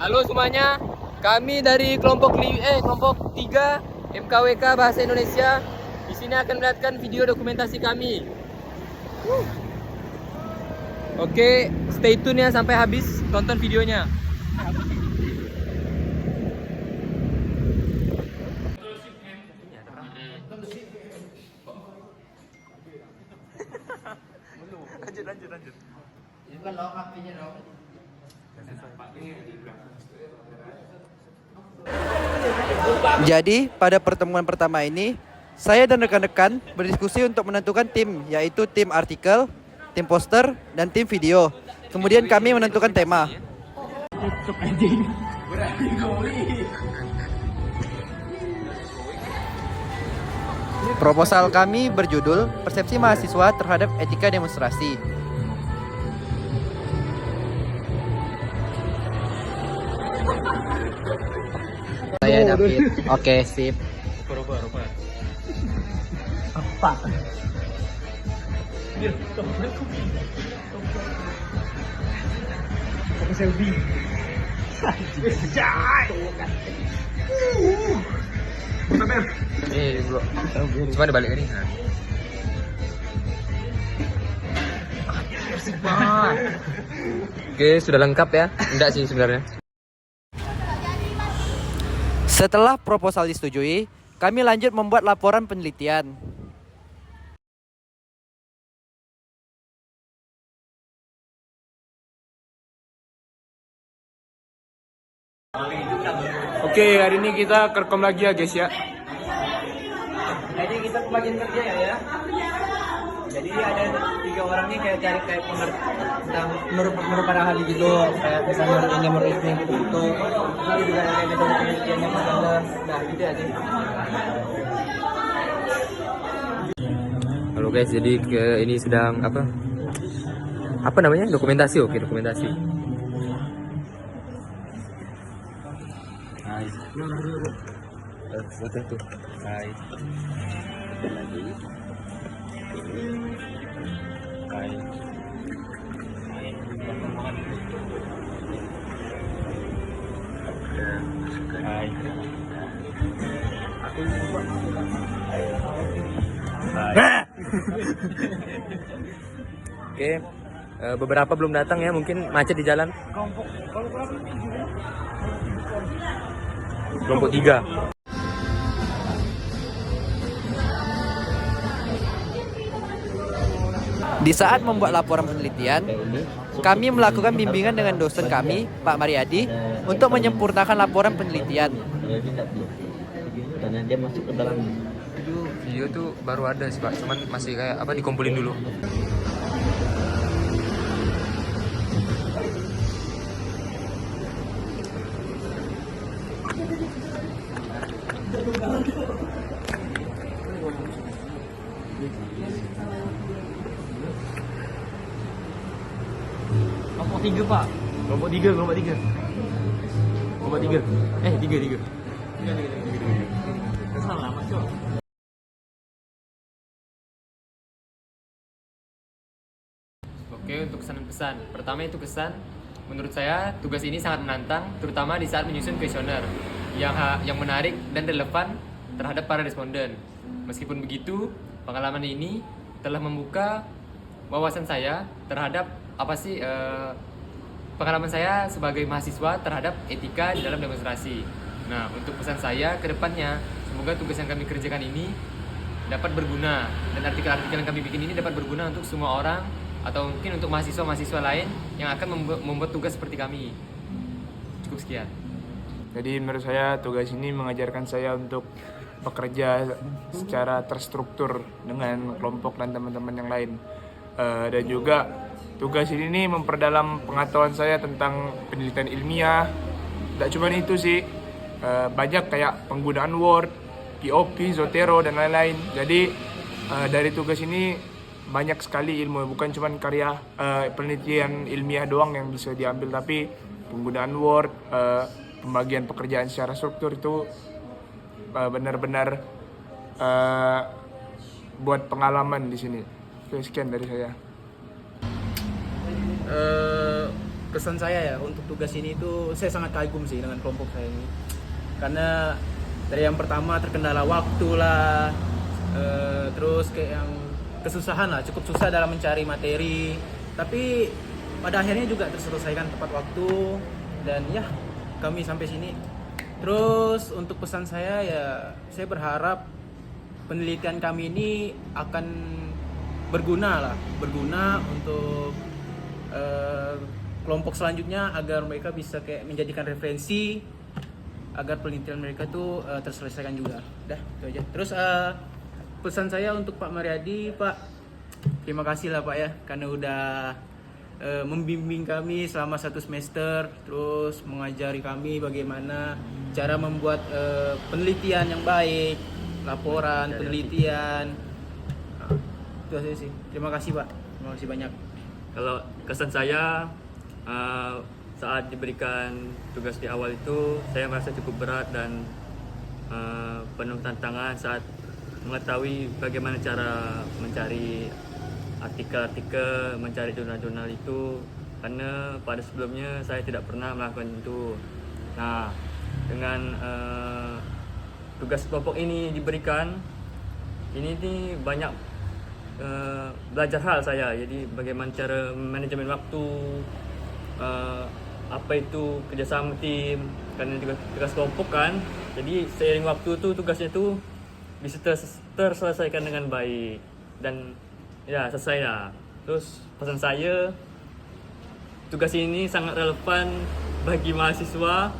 Halo semuanya, kami dari kelompok 3 MKWK Bahasa Indonesia. Di sini akan melihatkan video dokumentasi kami. Oke, stay tune ya sampai habis tonton videonya. Lanjut. Ini kan lo HP-nya dong. Jadi, pada pertemuan pertama ini, saya dan rekan-rekan berdiskusi untuk menentukan tim, yaitu tim artikel, tim poster, dan tim video. Kemudian kami menentukan tema. Proposal kami berjudul Persepsi Mahasiswa Terhadap Etika Demonstrasi. Saya David. Oke, sip. Rupa. Apa? Apa selfie? Bro. Cuma dibalik ini. Oke, sudah lengkap ya? Enggak sih sebenarnya. Setelah proposal disetujui, kami lanjut membuat laporan penelitian. Oke, hari ini kita kerekam lagi ya guys ya. Jadi kita pembagian kerja ya. Jadi ada 3 orang nih kayak cari kayak menurut para ahli gitu, kayak misalnya menurut ini gitu. Terus juga ada metode penelitian yang ada, nah gitu aja. Halo guys, jadi ini sedang apa namanya, dokumentasi. Oke, dokumentasi. Hai. Foto tuh. Hai. Hai. Hai. Aku lupa. Hai. Oke, beberapa belum datang ya, mungkin macet di jalan. Kelompok 3. Di saat membuat laporan penelitian, kami melakukan bimbingan dengan dosen kami, Pak Mariadi, untuk menyempurnakan laporan penelitian. Karena dia masuk ke dalam. Video tuh baru ada sih Pak, cuman masih kayak dikumpulin dulu. Kelompok 3 Pak. Kelompok 3. Kelompok 3. 3. Salah masuk. Oke, untuk kesan dan pesan. Pertama itu kesan, menurut saya tugas ini sangat menantang, terutama di saat menyusun kuesioner yang menarik dan relevan terhadap para responden. Meskipun begitu, pengalaman ini telah membuka wawasan saya terhadap pengalaman saya sebagai mahasiswa terhadap etika di dalam demonstrasi. Nah, untuk pesan saya ke depannya, semoga tugas yang kami kerjakan ini dapat berguna dan artikel-artikel yang kami bikin ini dapat berguna untuk semua orang atau mungkin untuk mahasiswa-mahasiswa lain yang akan membuat tugas seperti kami. Cukup sekian. Jadi menurut saya tugas ini mengajarkan saya untuk bekerja secara terstruktur dengan kelompok dan teman-teman yang lain. Dan juga tugas ini memperdalam pengetahuan saya tentang penelitian ilmiah. Tidak cuma itu sih, banyak kayak penggunaan Word, POP, Zotero dan lain-lain. Jadi dari tugas ini banyak sekali ilmu, bukan cuma karya penelitian ilmiah doang yang bisa diambil, tapi penggunaan Word, pembagian pekerjaan secara struktur itu benar-benar buat pengalaman di sini. Oke, sekian dari saya. kesan saya ya untuk tugas ini itu saya sangat kagum sih dengan kelompok saya ini. Karena dari yang pertama terkendala waktu lah, terus kayak yang kesusahan lah, cukup susah dalam mencari materi. Tapi pada akhirnya juga terselesaikan tepat waktu dan ya kami sampai sini. Terus untuk pesan saya ya saya berharap penelitian kami ini akan berguna untuk kelompok selanjutnya agar mereka bisa kayak menjadikan referensi agar penelitian mereka tuh terselesaikan juga. Dah, itu aja. Terus pesan saya untuk Pak Mariadi, Pak, terima kasih lah Pak ya karena udah membimbing kami selama 1 semester, terus mengajari kami bagaimana cara membuat penelitian yang baik, laporan, penelitian. Nah, itu aja sih. Terima kasih Pak, terima kasih banyak. Kalau kesan saya saat diberikan tugas di awal itu saya merasa cukup berat dan penuh tantangan saat mengetahui bagaimana cara mencari artikel-artikel, mencari jurnal-jurnal itu karena pada sebelumnya saya tidak pernah melakukan itu. Nah, dengan tugas kelompok ini diberikan, ini banyak belajar hal saya. Jadi bagaimana cara manajemen waktu, apa itu kerjasama tim, karena tugas kelompok kan. Jadi seiring waktu itu tugasnya itu bisa terselesaikan dengan baik dan ya selesai lah. Terus pesan saya, tugas ini sangat relevan bagi mahasiswa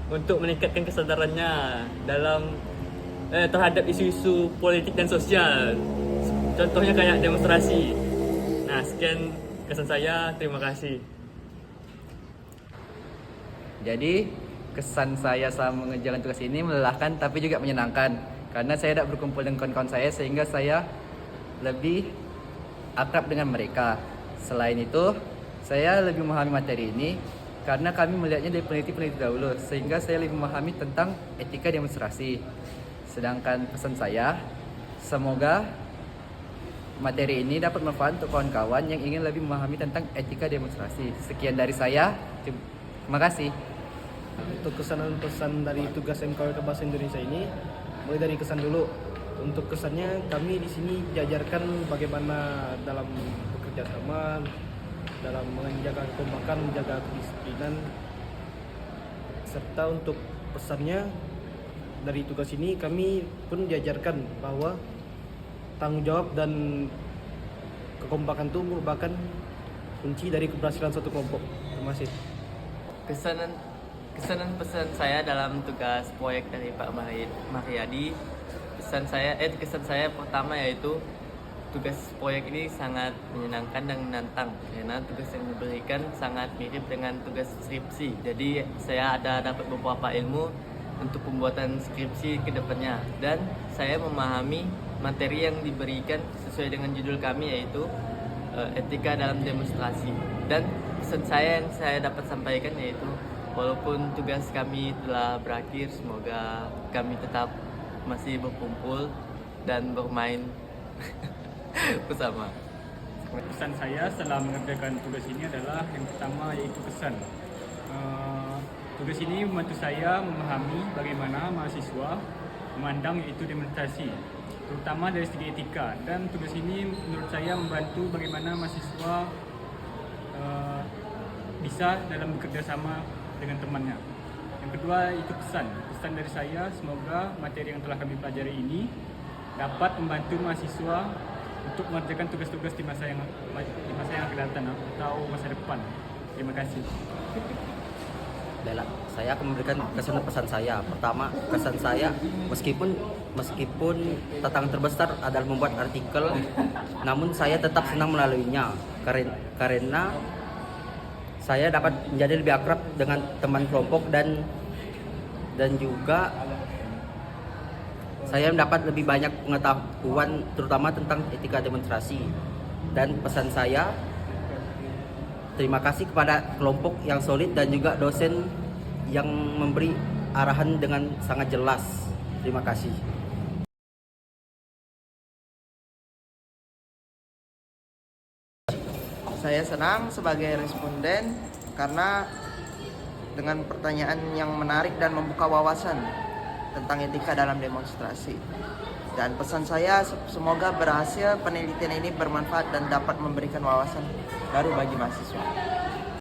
untuk meningkatkan kesadarannya dalam terhadap isu-isu politik dan sosial. Contohnya kayak demonstrasi. Nah, sekian kesan saya. Terima kasih. Jadi kesan saya selama mengerjakan tugas ini melelahkan tapi juga menyenangkan karena saya dapat berkumpul dengan kawan-kawan saya sehingga saya lebih akrab dengan mereka. Selain itu, saya lebih memahami materi ini karena kami melihatnya dari peneliti-peneliti dahulu sehingga saya lebih memahami tentang etika demonstrasi. Sedangkan pesan saya, semoga materi ini dapat manfaat untuk kawan-kawan yang ingin lebih memahami tentang etika demonstrasi. Sekian dari saya. Terima kasih. Untuk kesan dan pesan dari tugas MKWK Bahasa Indonesia ini, mulai dari kesan dulu. Untuk kesannya, kami di sini diajarkan bagaimana dalam bekerja sama, dalam menjaga kekompakan, menjaga kedisiplinan. Serta untuk pesannya, dari tugas ini kami pun diajarkan bahwa tanggung jawab dan kekompakan itu merupakan kunci dari keberhasilan suatu kelompok. Terima kasih. Kesan dan pesan saya dalam tugas proyek dari Pak Mariadi, kesan saya pertama yaitu tugas proyek ini sangat menyenangkan dan menantang karena tugas yang diberikan sangat mirip dengan tugas skripsi. Jadi saya ada dapat beberapa ilmu untuk pembuatan skripsi ke depannya dan saya memahami materi yang diberikan sesuai dengan judul kami yaitu etika dalam demonstrasi. Dan pesan saya yang saya dapat sampaikan yaitu walaupun tugas kami telah berakhir, semoga kami tetap masih berkumpul dan bermain bersama. Pesan saya setelah mengerjakan tugas ini adalah yang pertama yaitu pesan. Tugas ini membantu saya memahami bagaimana mahasiswa memandang yaitu demonstrasi, terutama dari segi etika. Dan tugas ini menurut saya membantu bagaimana mahasiswa bisa dalam bekerja sama dengan temannya. Yang kedua itu pesan dari saya, semoga materi yang telah kami pelajari ini dapat membantu mahasiswa untuk mengerjakan tugas-tugas di masa yang akan datang atau masa depan. Terima kasih. Baiklah, saya akan memberikan kesan dan pesan saya. Pertama, kesan saya meskipun tantangan terbesar adalah membuat artikel, namun saya tetap senang melaluinya karena saya dapat menjadi lebih akrab dengan teman kelompok dan juga saya mendapat lebih banyak pengetahuan terutama tentang etika demonstrasi. Dan pesan saya, terima kasih kepada kelompok yang solid dan juga dosen yang memberi arahan dengan sangat jelas. Terima kasih. Saya senang sebagai responden karena dengan pertanyaan yang menarik dan membuka wawasan tentang etika dalam demonstrasi. Dan pesan saya semoga berhasil penelitian ini bermanfaat dan dapat memberikan wawasan baru bagi mahasiswa.